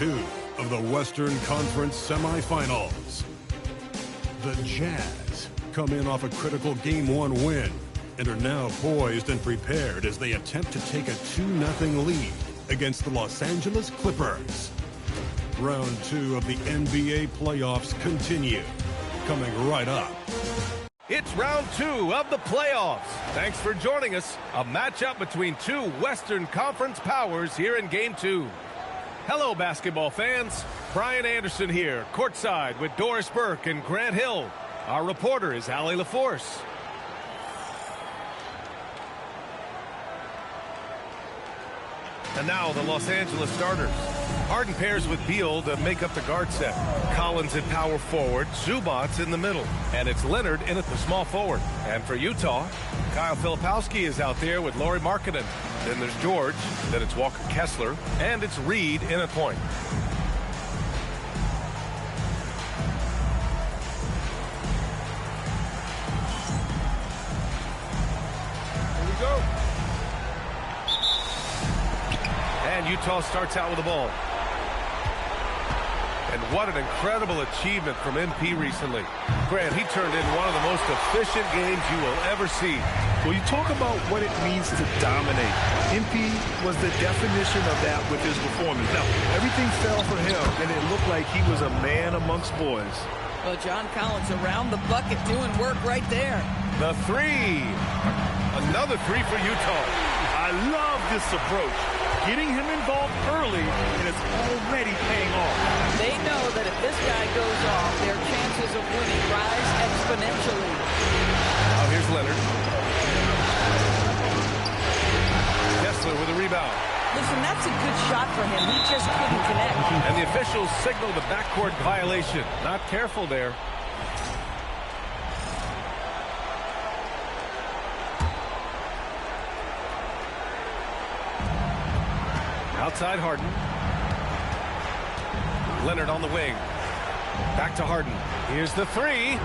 2 of the Western Conference semifinals. The Jazz come in off a critical Game 1 win and are now poised and prepared as they attempt to take a 2-0 lead against the Los Angeles Clippers. Round 2 of the NBA playoffs continue, coming right up. It's round 2 of the playoffs. Thanks for joining us. A matchup between two Western Conference powers here in Game 2. Hello, basketball fans. Brian Anderson here, courtside with Doris Burke and Grant Hill. Our reporter is Allie LaForce. And now the Los Angeles starters. Harden pairs with Beal to make up the guard set. Collins at power forward, Zubac's in the middle, and it's Leonard in at the small forward. And for Utah, Kyle Filipowski is out there with Lauri Markkanen. Then there's George, then it's Walker Kessler, and it's Reed in at point. Here we go. And Utah starts out with the ball. And what an incredible achievement from MP recently. Grant, he turned in one of the most efficient games you will ever see. Well, you talk about what it means to dominate. MP was the definition of that with his performance. Now, everything fell for him, and it looked like he was a man amongst boys. Well, John Collins around the bucket doing work right there. The three. Another three for Utah. I love this approach. Getting him involved early, and it's already paying off. They know that if this guy goes off, their chances of winning rise exponentially. Now here's Leonard. Kessler with a rebound. Listen, that's a good shot for him. He just couldn't connect. And the officials signal the backcourt violation. Not careful there. Outside Harden. Leonard on the wing. Back to Harden. Here's the three.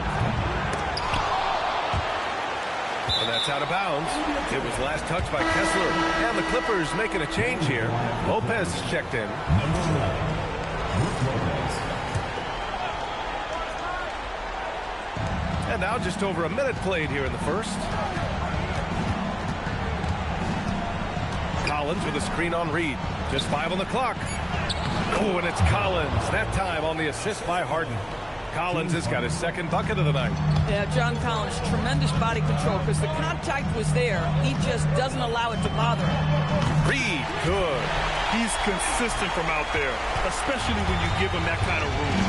And that's out of bounds. It was last touched by Kessler. And the Clippers making a change here. Lopez checked in. And now just over a minute played here in the first. Collins with a screen on Reed. Just 5 on the clock. Oh, and it's Collins. That time on the assist by Harden. Collins has got his second bucket of the night. Yeah, John Collins, tremendous body control because the contact was there. He just doesn't allow it to bother him. Reed, good. He's consistent from out there, especially when you give him that kind of room.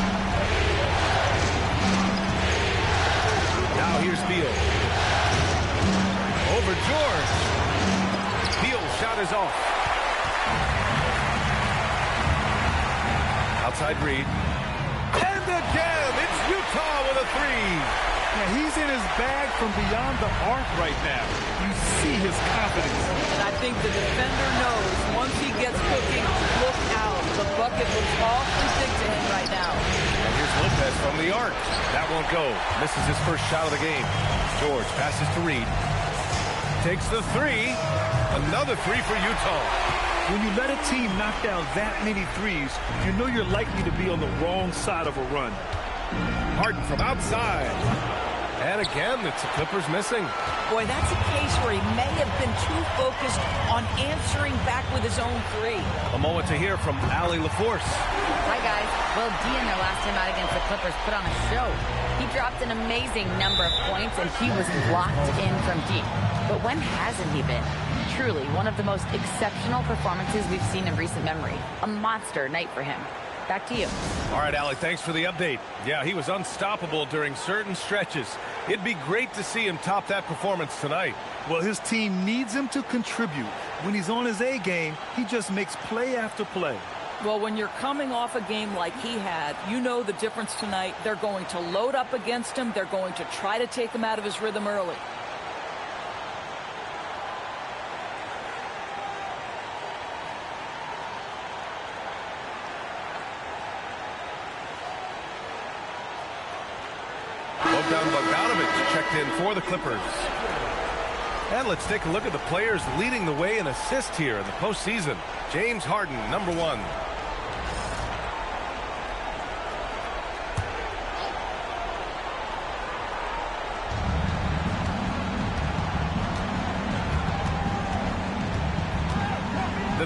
Now here's Beal. Over George. Beal's shot is off. Outside Reed. And again, it's Utah with a three. Yeah, he's in his bag from beyond the arc right now. You see his confidence. And I think the defender knows once he gets cooking, look out. The bucket looks awfully big to him right now. And here's Lopez from the arc. That won't go. Misses his first shot of the game. George passes to Reed. Takes the three. Another three for Utah. When you let a team knock down that many threes, you know you're likely to be on the wrong side of a run. Harden from outside. And again, it's the Clippers missing. Boy, that's a case where he may have been too focused on answering back with his own three. A moment to hear from Allie LaForce. Hi, guys. Well, Dean, their last time out against the Clippers, put on a show. He dropped an amazing number of points, and he was locked in from deep. But when hasn't he been? Truly, one of the most exceptional performances we've seen in recent memory. A monster night for him. Back to you. All right, Allie, thanks for the update. Yeah, he was unstoppable during certain stretches. It'd be great to see him top that performance tonight. Well, his team needs him to contribute. When he's on his A game, he just makes play after play. Well, when you're coming off a game like he had, you know the difference tonight. They're going to load up against him. They're going to try to take him out of his rhythm early. Bogdanović checked in for the Clippers. And let's take a look at the players leading the way in assists here in the postseason. James Harden, number 1.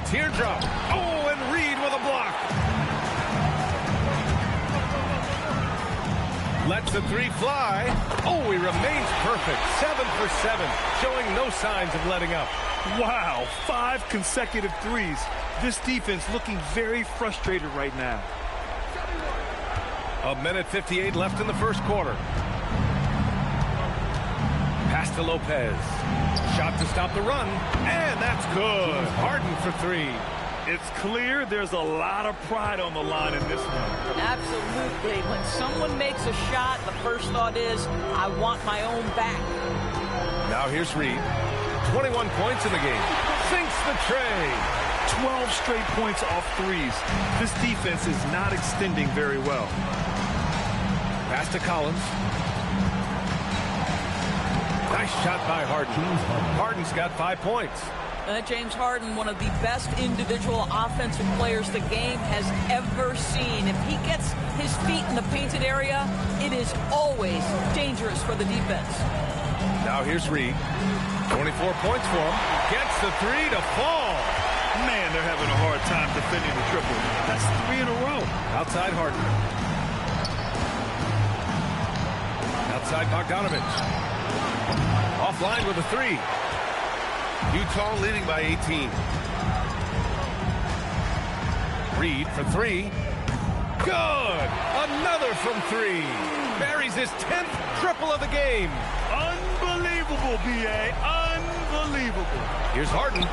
a teardrop. Oh, and Reed with a block. Lets the three fly. Oh, he remains perfect. 7 for 7, showing no signs of letting up. Wow, 5 consecutive threes. This defense looking very frustrated right now. 1:58 left in the first quarter. Pass to Lopez. Shot to stop the run, and that's good. Harden for 3. It's clear there's a lot of pride on the line in this one. Absolutely. When someone makes a shot, the first thought is, I want my own back. Now here's Reed. 21 points in the game. Sinks the tray. 12 straight points off threes. This defense is not extending very well. Pass to Collins. Nice shot by Harden. Harden's got 5 points. James Harden, one of the best individual offensive players the game has ever seen. If he gets his feet in the painted area, it is always dangerous for the defense. Now here's Reed. 24 points for him. Gets the 3 to fall. Man, they're having a hard time defending the triple. That's 3 in a row. Outside Harden. Outside Bogdanovich. Offline with a 3. Utah leading by 18. Reed for 3. Good! Another from 3. Buries his 10th triple of the game. Unbelievable, B.A. Unbelievable. Here's Harden.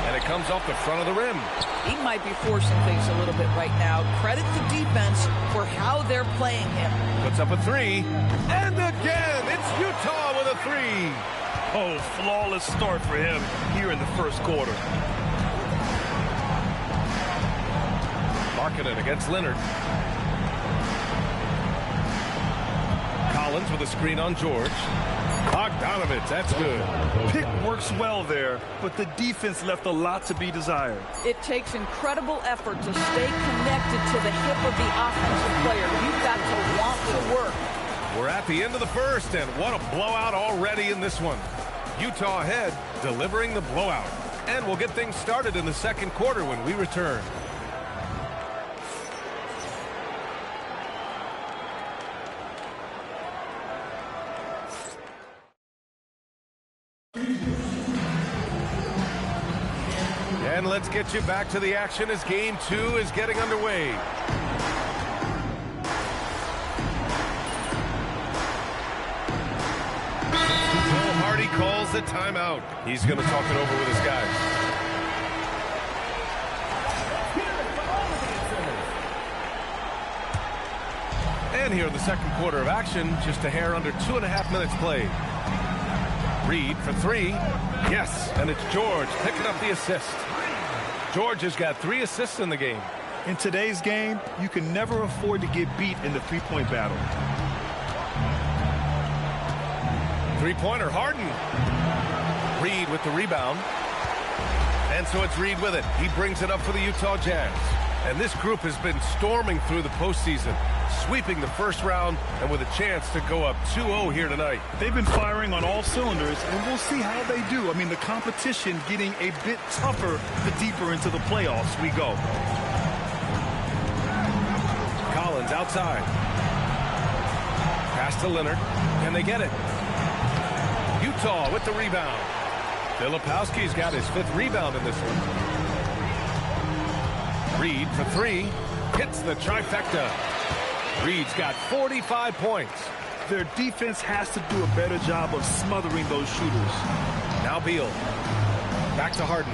And it comes off the front of the rim. He might be forcing things a little bit right now. Credit the defense for how they're playing him. Puts up a 3. And again, it's Utah with a 3. Oh, flawless start for him here in the first quarter. Markkanen against Leonard. Collins with a screen on George. Bogdanovich, that's good. Pick works well there, but the defense left a lot to be desired. It takes incredible effort to stay connected to the hip of the offensive player. You've got to want to work. We're at the end of the first, and what a blowout already in this one. Utah ahead, delivering the blowout. And we'll get things started in the second quarter when we return. And let's get you back to the action as Game 2 is getting underway. Hardy calls the timeout. He's going to talk it over with his guys. And here in the second quarter of action, just a hair under 2.5 minutes played. Reed for 3. Yes, and it's George picking up the assist. George has got 3 assists in the game. In today's game, you can never afford to get beat in the three-point battle. Three-pointer, Harden. Reed with the rebound. And so it's Reed with it. He brings it up for the Utah Jazz. And this group has been storming through the postseason, sweeping the first round, and with a chance to go up 2-0 here tonight. They've been firing on all cylinders, and we'll see how they do. I mean, the competition getting a bit tougher the deeper into the playoffs we go. Collins outside. Pass to Leonard. Can they get it? Utah with the rebound. Filipowski's got his 5th rebound in this one. Reed for 3. Hits the trifecta. Reed's got 45 points. Their defense has to do a better job of smothering those shooters. Now Beal. Back to Harden.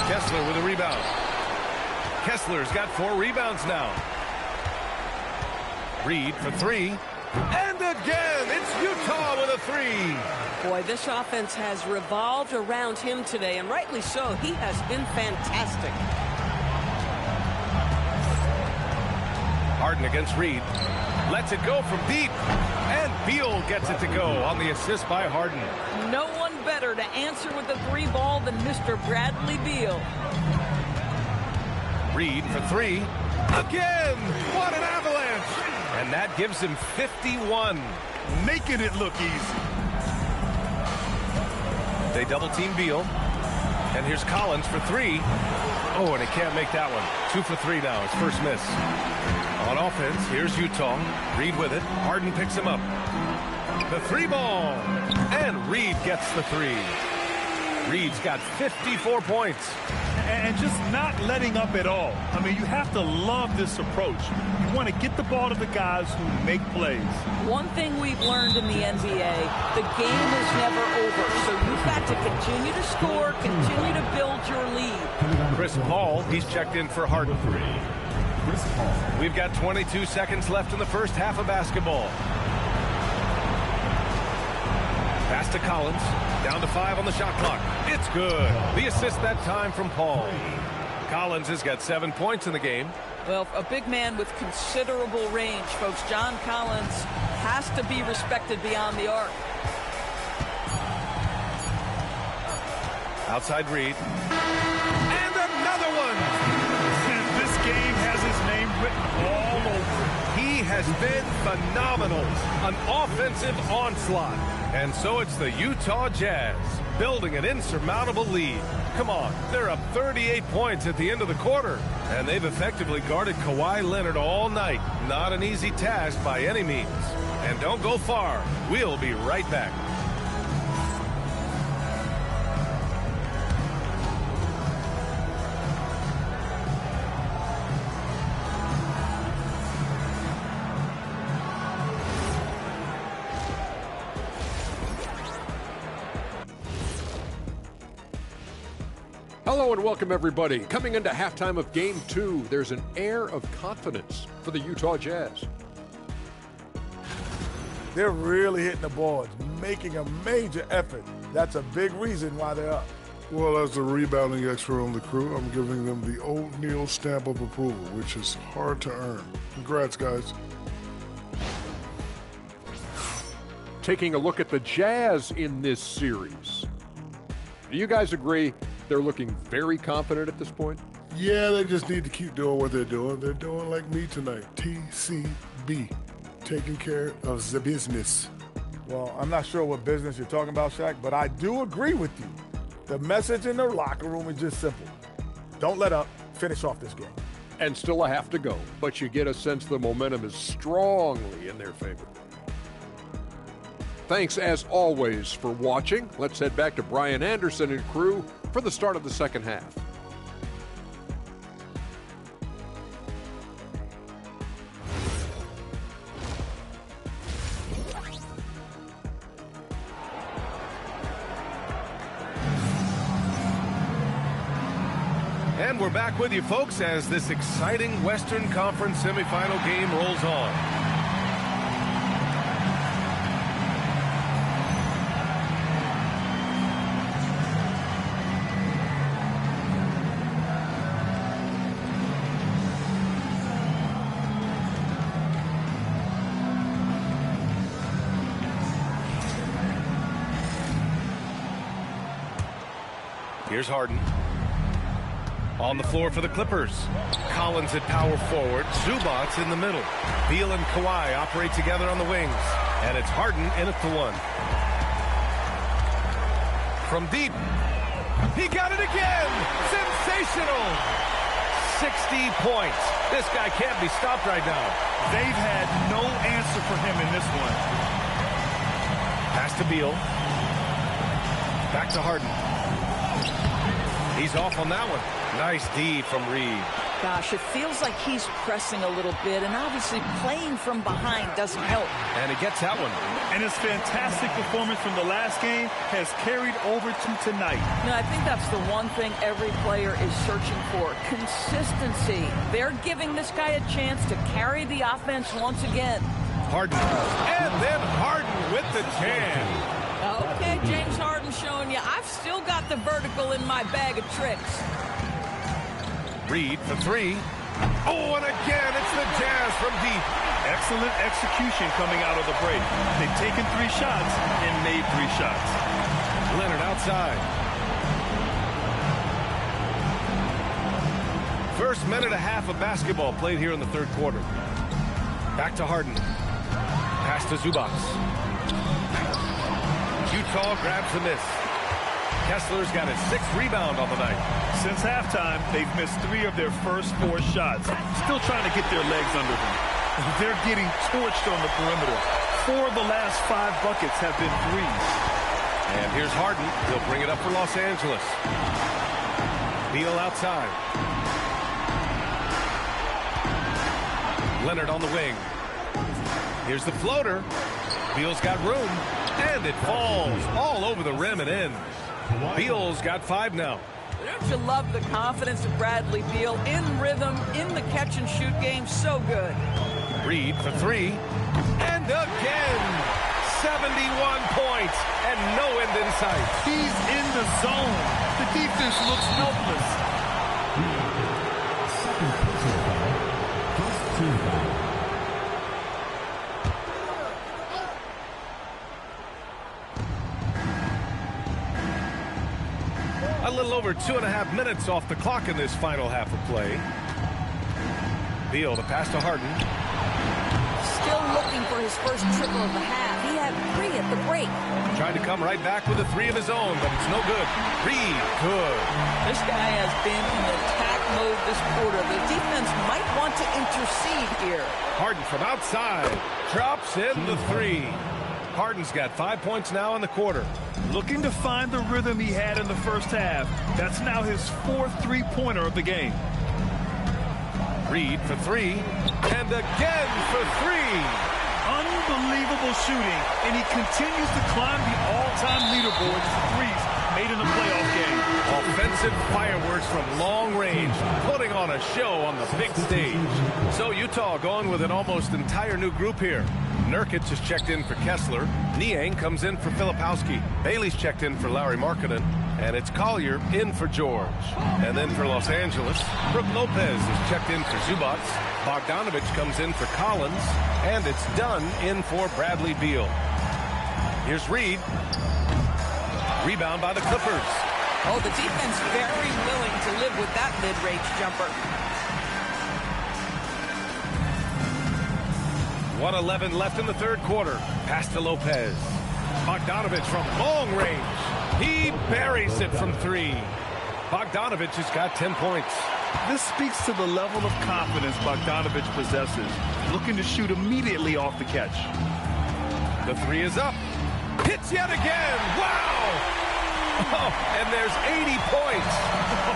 Kessler with a rebound. Kessler's got 4 rebounds now. Reed for 3. And again, it's Utah with a 3. Boy, this offense has revolved around him today, and rightly so. He has been fantastic. Harden against Reed. Lets it go from deep. And Beal gets it to go on the assist by Harden. No one better to answer with the 3 ball than Mr. Bradley Beal. Reed for 3. Again! What an avalanche! And that gives him 51. Making it look easy. They double-team Beal. And here's Collins for three. Oh, and he can't make that one. 2 for 3 now. His first miss. On offense, here's Utah. Reed with it. Harden picks him up. The 3-ball. And Reed gets the 3. Reed's got 54 points. And just not letting up at all. I mean, you have to love this approach. You want to get the ball to the guys who make plays. One thing we've learned in the NBA, the game is never over. So you've got to continue to score, continue to build your lead. Chris Paul, he's checked in for Harden. Chris Paul. We've got 22 seconds left in the first half of basketball. Pass to Collins. Down to 5 on the shot clock. It's good. The assist that time from Paul. Collins has got 7 points in the game. Well, a big man with considerable range, folks. John Collins has to be respected beyond the arc. Outside Reed. And another one. And this game has his name written all over it. He has been phenomenal. An offensive onslaught. And so it's the Utah Jazz building an insurmountable lead. Come on, they're up 38 points at the end of the quarter. And they've effectively guarded Kawhi Leonard all night. Not an easy task by any means. And don't go far. We'll be right back. Hello and welcome, everybody. Coming into halftime of Game 2, there's an air of confidence for the Utah Jazz. They're really hitting the boards, making a major effort. That's a big reason why they're up. Well, as the rebounding expert on the crew, I'm giving them the O'Neal stamp of approval, which is hard to earn. Congrats, guys. Taking a look at the Jazz in this series. Do you guys agree they're looking very confident at this point? Yeah, they just need to keep doing what they're doing. They're doing like me tonight. TCB. Taking care of the business. Well, I'm not sure what business you're talking about, Shaq, but I do agree with you. The message in the locker room is just simple. Don't let up. Finish off this game. And still a half to go, but you get a sense the momentum is strongly in their favor. Thanks, as always, for watching. Let's head back to Brian Anderson and crew for the start of the second half. And we're back with you, folks, as this exciting Western Conference semifinal game rolls on. Here's Harden. On the floor for the Clippers. Collins at power forward. Zubac in the middle. Beal and Kawhi operate together on the wings. And it's Harden in at the 1. From deep. He got it again! Sensational! 60 points. This guy can't be stopped right now. They've had no answer for him in this one. Pass to Beal. Back to Harden. He's off on that one. Nice D from Reed. Gosh, it feels like he's pressing a little bit, and obviously playing from behind doesn't help. And he gets that one. And his fantastic performance from the last game has carried over to tonight. You know, I think that's the one thing every player is searching for, consistency. They're giving this guy a chance to carry the offense once again. Harden. And then Harden with the jam. Okay, James Harden showing you I've still got the vertical in my bag of tricks. Reed for 3. Oh, and again, it's the Jazz from deep. Excellent execution coming out of the break. They've taken 3 shots and made 3 shots. Leonard outside. First minute and a half of basketball played here in the third quarter. Back to Harden. Pass to Zubac. Utah grabs the miss. Kessler's got his 6th rebound on the night. Since halftime, they've missed 3 of their first 4 shots. Still trying to get their legs under them. They're getting torched on the perimeter. 4 of the last 5 buckets have been threes. And here's Harden. He'll bring it up for Los Angeles. Beal outside. Leonard on the wing. Here's the floater. Beal's got room. And it falls all over the rim and in. Beal's got 5 now. Don't you love the confidence of Bradley Beal? In rhythm, in the catch-and-shoot game, so good. Reed for 3. And again! 71 points and no end in sight. He's in the zone. The defense looks helpless. Second personal foul. First team foul. A little over 2.5 minutes off the clock in this final half of play. Beal, the pass to Harden. Still looking for his first triple of the half. He had 3 at the break. Trying to come right back with a 3 of his own, but it's no good. Reed, good. This guy has been in attack mode this quarter. The defense might want to intercede here. Harden from outside. Drops in the 3. Harden's got 5 points now in the quarter. Looking to find the rhythm he had in the first half. That's now his 4th three-pointer of the game. Reed for 3. And again for 3. Unbelievable shooting, and he continues to climb the all-time leaderboard for threes made in a playoff game. Offensive fireworks from long range, putting on a show on the big stage. So Utah going with an almost entire new group here. Nurkic has checked in for Kessler. Niang comes in for Filipowski. Bailey's checked in for Lauri Markkanen. And it's Collier in for George. And then for Los Angeles, Brook Lopez is checked in for Zubac. Bogdanovich comes in for Collins. And it's Dunn in for Bradley Beal. Here's Reed. Rebound by the Clippers. Oh, the defense very willing to live with that mid-range jumper. 1:11 left in the third quarter. Pass to Lopez. Bogdanovich from long range. He buries it from 3. Bogdanovich has got 10 points. This speaks to the level of confidence Bogdanovich possesses. Looking to shoot immediately off the catch. The 3 is up. Hits yet again. Wow! Oh, and there's 80 points.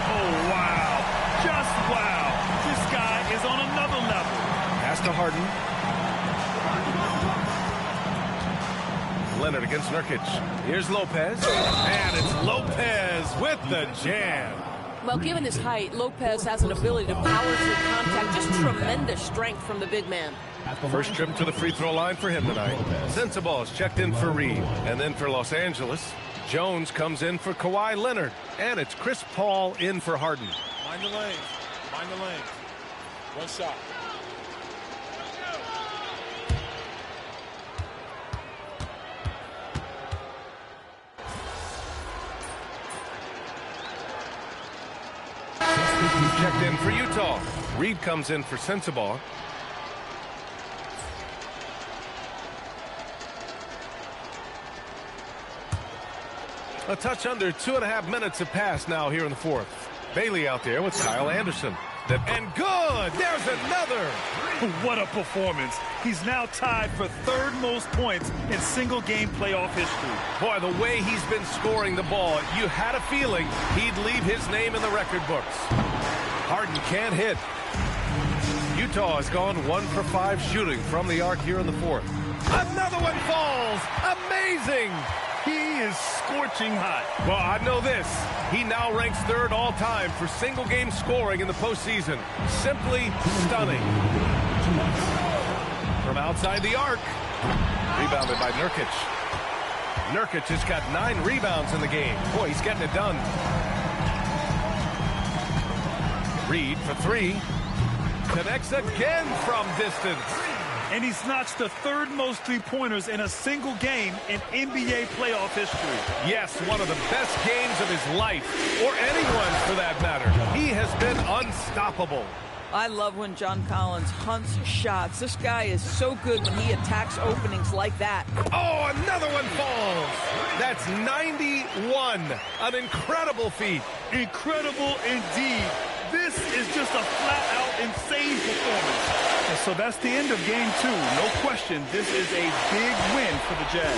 Oh, wow. Just wow. This guy is on another level. Pass to Harden. Leonard against Nurkic. Here's Lopez. And it's Lopez with the jam. Well, given his height, Lopez has an ability to power through contact. Just tremendous strength from the big man. First trip to the free throw line for him tonight. Sensabaugh is checked in for Reed. And then for Los Angeles, Jones comes in for Kawhi Leonard. And it's Chris Paul in for Harden. Mind the lane. Mind the lane. One shot. Checked in for Utah. Reed comes in for Sensabaugh. A touch under 2.5 minutes have passed now here in the fourth. Bailey out there with Kyle Anderson. And good! There's another! What a performance. He's now tied for 3rd most points in single-game playoff history. Boy, the way he's been scoring the ball, you had a feeling he'd leave his name in the record books. Harden can't hit. Utah has gone 1 for 5 shooting from the arc here in the fourth. Another one falls! Amazing! He is scorching hot. Well, I know this. He now ranks 3rd all-time for single-game scoring in the postseason. Simply stunning. From outside the arc. Rebounded by Nurkic. Nurkic has got 9 rebounds in the game. Boy, he's getting it done. Reed for 3. Connects again from distance. And he's notched the 3rd most three-pointers in a single game in NBA playoff history. Yes, one of the best games of his life, or anyone for that matter. He has been unstoppable. I love when John Collins hunts shots. This guy is so good when he attacks openings like that. Oh, another one falls. That's 91. An incredible feat. Incredible indeed. This is just a flat-out insane performance. And so that's the end of game 2. No question, this is a big win for the Jazz.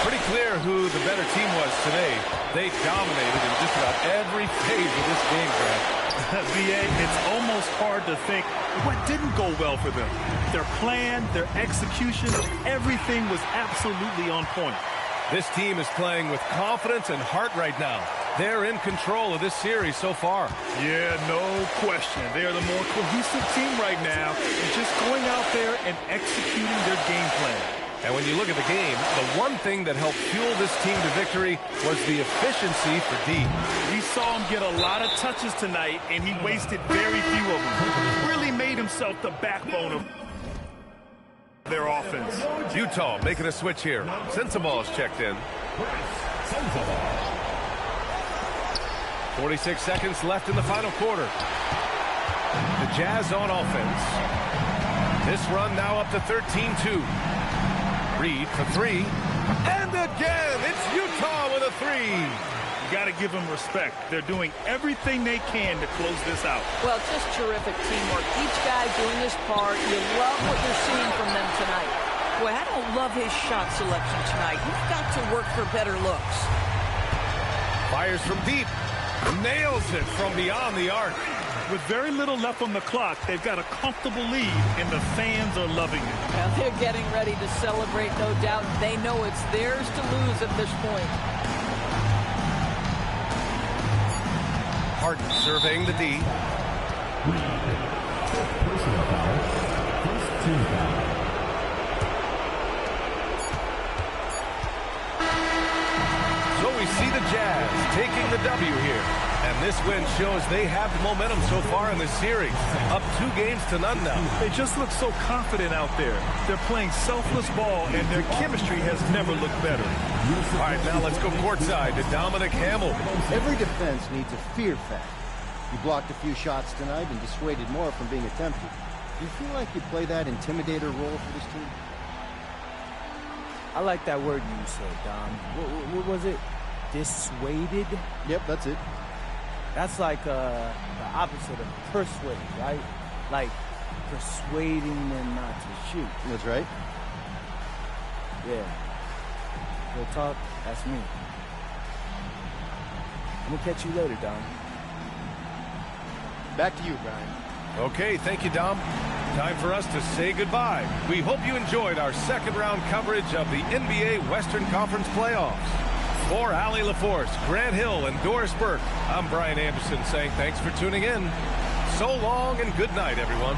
Pretty clear who the better team was today. They dominated in just about every phase of this game, Grant. VA, it's almost hard to think what didn't go well for them. Their plan, their execution, everything was absolutely on point. This team is playing with confidence and heart right now. They're in control of this series so far. Yeah, no question. They are the more cohesive team right now, and just going out there and executing their game plan. And when you look at the game, the one thing that helped fuel this team to victory was the efficiency for D. We saw him get a lot of touches tonight, and he wasted very few of them. Really made himself the backbone of their offense. Utah making a switch here. Sensabaugh is checked in. 46 seconds left in the final quarter. The Jazz on offense. This run now up to 13-2. Reed for three. And again, it's Utah with a three. You got to give them respect. They're doing everything they can to close this out. Well, just terrific teamwork. Each guy doing his part. You love what you're seeing from them tonight. Boy, I don't love his shot selection tonight. You've got to work for better looks. Fires from deep. Nails it from beyond the arc. With very little left on the clock, they've got a comfortable lead, and the fans are loving it. Well, they're getting ready to celebrate, no doubt. They know it's theirs to lose at this point. Harden surveying the D. Personal foul. First team foul. So we see the Jazz taking the W here. And this win shows they have the momentum so far in this series. Up 2 games to none now. They just look so confident out there. They're playing selfless ball, and their chemistry has never looked better. All right, now let's go courtside to Dominic Hamill. Every defense needs a fear factor. You blocked a few shots tonight and dissuaded more from being attempted. Do you feel like you play that intimidator role for this team? I like that word you said, Dom. What was it? Dissuaded? Yep, that's it. That's like the opposite of persuade, right? Like persuading them not to shoot. That's right. Yeah. Real talk, that's me. I'm gonna catch you later, Dom. Back to you, Brian. Okay, thank you, Dom. Time for us to say goodbye. We hope you enjoyed our second round coverage of the NBA Western Conference Playoffs. For Allie LaForce, Grant Hill, and Doris Burke, I'm Brian Anderson saying thanks for tuning in. So long and good night, everyone.